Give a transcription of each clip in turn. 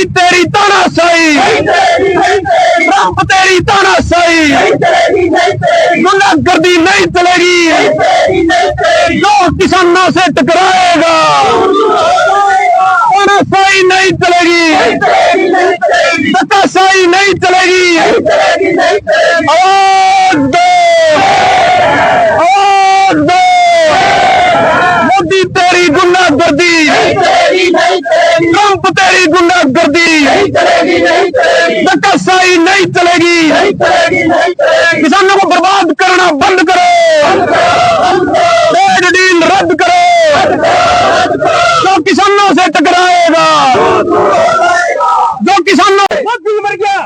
मोदी तेरी तानाशाही, ट्रंप तेरी तानाशाही, गुंडागर्दी नहीं चलेगी, जो किसानों से टकराएगा तानाशाही नहीं चलेगी, धक्काशाही नहीं चलेगी। आवाज दो, आवाज दो, मोदी तेरी गुंडागर्दी, ट्रंप तेरी गुंडागर्दी, धक्काशाही नहीं चलेगी। किसानों को बर्बाद करना बंद करो, ट्रेड डील रद्द करो, जो किसानों से टकराएगा, जो किसानों मोदी मर गया,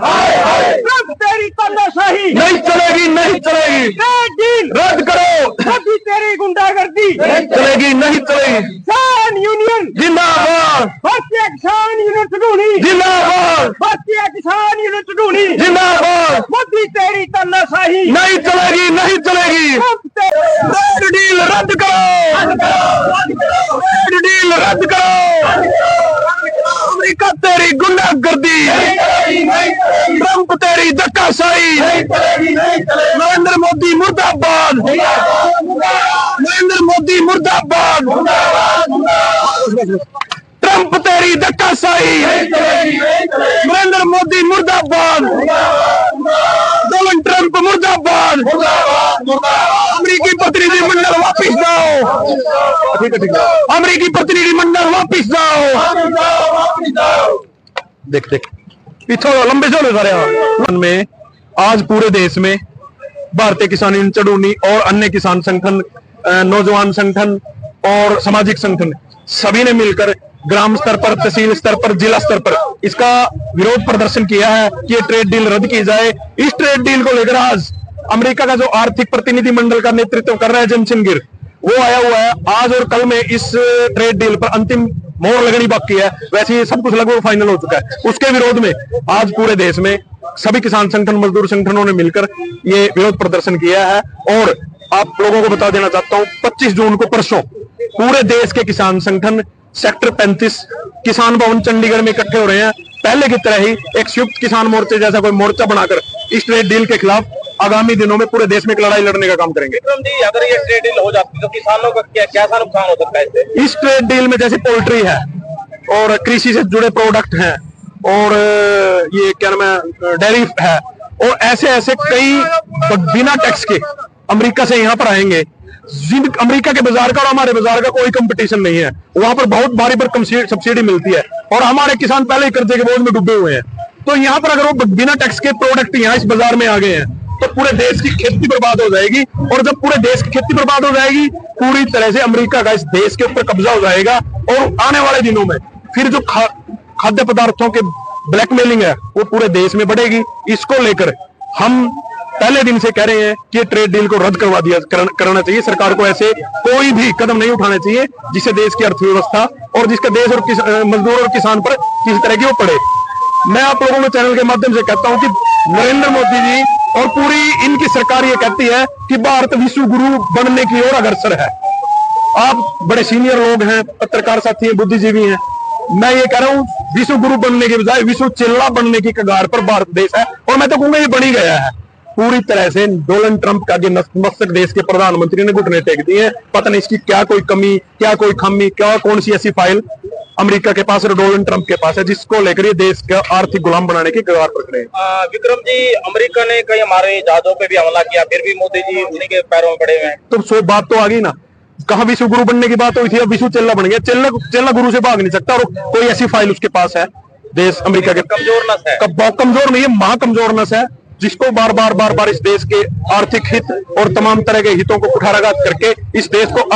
ट्रंप तेरी तानाशाही नहीं चलेगी, नहीं चलेगी, ट्रेड डील रद्द करो, मोदी तेरी गुंडागर्दी चलेगी नहीं चलेगी। किसान यूनियन जिंदाबाद, भारतीय किसान यूनियन टूनी, जिंदाबाद, भारतीय किसान यूनियन टूनी, जिंदाबाद, मोदी तेरी तानाशाही नहीं चलेगी, नहीं चलेगी। ट्रंप ट्रेड डील रद्द करो, ट्रेड डील रद्द करो, अमेरिका तेरी गुंडागर्दी, ट्रंप तेरी धक्काशाही, नरेंद्र मोदी मुर्दाबाद, नरेंद्र मोदी मुर्दाबाद, ट्रंप तेरी धक्काशाही, नरेंद्र मोदी मुर्दाबाद, डोनाल्ड ट्रंप मुर्दाबाद, अमेरिकी प्रतिनिधि मंडल वापिस जाओ, अमेरिकी प्रतिनिधि मंडल वापिस जाओ। देख देख पीछे लंबे चले सारे में आज पूरे देश में भारतीय किसान यूनियन चड़ूनी और अन्य किसान संगठन, नौजवान संगठन और सामाजिक संगठन सभी ने मिलकर ग्राम स्तर पर, तहसील स्तर पर, जिला स्तर पर इसका विरोध प्रदर्शन किया है कि ये ट्रेड डील रद्द की जाए। इस ट्रेड डील को लेकर आज अमेरिका का जो आर्थिक प्रतिनिधि मंडल का नेतृत्व कर रहा है जेमसन गिर, वो आया हुआ है। आज और कल में इस ट्रेड डील पर अंतिम मोहर लगनी बाकी है, वैसे ये सब कुछ लगभग फाइनल हो चुका है। उसके विरोध में आज पूरे देश में सभी किसान संगठन, मजदूर संगठनों ने मिलकर ये विरोध प्रदर्शन किया है। और आप लोगों को बता देना चाहता हूं, 25 जून को परसों पूरे देश के किसान संगठन सेक्टर 35 किसान भवन चंडीगढ़ में इकट्ठे हो रहे हैं। पहले की तरह ही एक संयुक्त किसान मोर्चे जैसा कोई मोर्चा बनाकर इस ट्रेड डील के खिलाफ आगामी दिनों में पूरे देश में एक लड़ाई लड़ने का काम करेंगे। जी, अगर ये ट्रेड डील हो जाती तो किसानों का कैसा नुकसान हो सकता है इससे? इस ट्रेड डील में जैसे पोल्ट्री है और कृषि से जुड़े प्रोडक्ट हैं और ये क्या नाम है, डेयरी है, और ऐसे ऐसे कई बिना टैक्स के अमेरिका से यहाँ पर आएंगे। अमेरिका के बाजार का और हमारे बाजार का कोई कंपटीशन नहीं है, वहां पर बहुत भारी पर सब्सिडी मिलती है और हमारे किसान पहले ही कर्जे के बोझ में डूबे हुए हैं। तो यहाँ पर अगर वो बिना टैक्स के प्रोडक्ट यहाँ इस बाजार में आ गए हैं तो पूरे देश की खेती बर्बाद हो जाएगी। और जब पूरे देश की खेती बर्बाद हो जाएगी, पूरी तरह से अमेरिका का इस देश के ऊपर कब्जा हो जाएगा। और आने वाले दिनों में फिर जो खाद्य पदार्थों के ब्लैकमेलिंग है वो पूरे देश में बढ़ेगी। इसको लेकर हम पहले दिन से कह रहे हैं कि ट्रेड डील को रद्द करवा दिया करना चाहिए। सरकार को ऐसे कोई भी कदम नहीं उठाने चाहिए जिससे देश की अर्थव्यवस्था और जिसका देश और मजदूर और किसान पर किसी तरह की वो पड़े। मैं आप लोगों के चैनल के माध्यम से कहता हूं कि नरेंद्र मोदी जी और पूरी इनकी सरकार ये कहती है कि भारत विश्व गुरु बनने की ओर अग्रसर है। आप बड़े सीनियर लोग हैं, पत्रकार साथी हैं, बुद्धिजीवी हैं, मैं ये कह रहा हूं विश्व गुरु बनने के बजाय विश्व चेला बनने की कगार पर भारत देश है। और मैं तो कहूंगा ये बनी गया है पूरी तरह से। डोनाल्ड ट्रंप का जो मस्तक देश के प्रधानमंत्री ने घुटने टेक दिए हैं। पता नहीं इसकी क्या कोई कमी, क्या कोई खामी, क्या कौन सी ऐसी फाइल अमेरिका के पास और डोनाल्ड ट्रंप के पास है जिसको लेकर ये देश का आर्थिक गुलाम बनाने की कगार पर खड़े हैं। विक्रम जी, अमेरिका ने कई हमारे जहाजों पे भी हमला किया, फिर भी मोदी जी उन्हीं के पैरों में पड़े हुए हैं। तो सो बात तो आ गई ना, कहाँ विश्व गुरु बनने की बात हुई थी, अब विश्व चेला बन गया। चेला गुरु से भाग नहीं सकता। और कोई ऐसी फाइल उसके पास है देश अमेरिका के कमजोर नस है, कमजोर नहीं है, महाकमजोर नस है, जिसको बार बार इस देश के आर्थिक हित और तमाम तरह के हितों को कुठाराघात करके इस देश को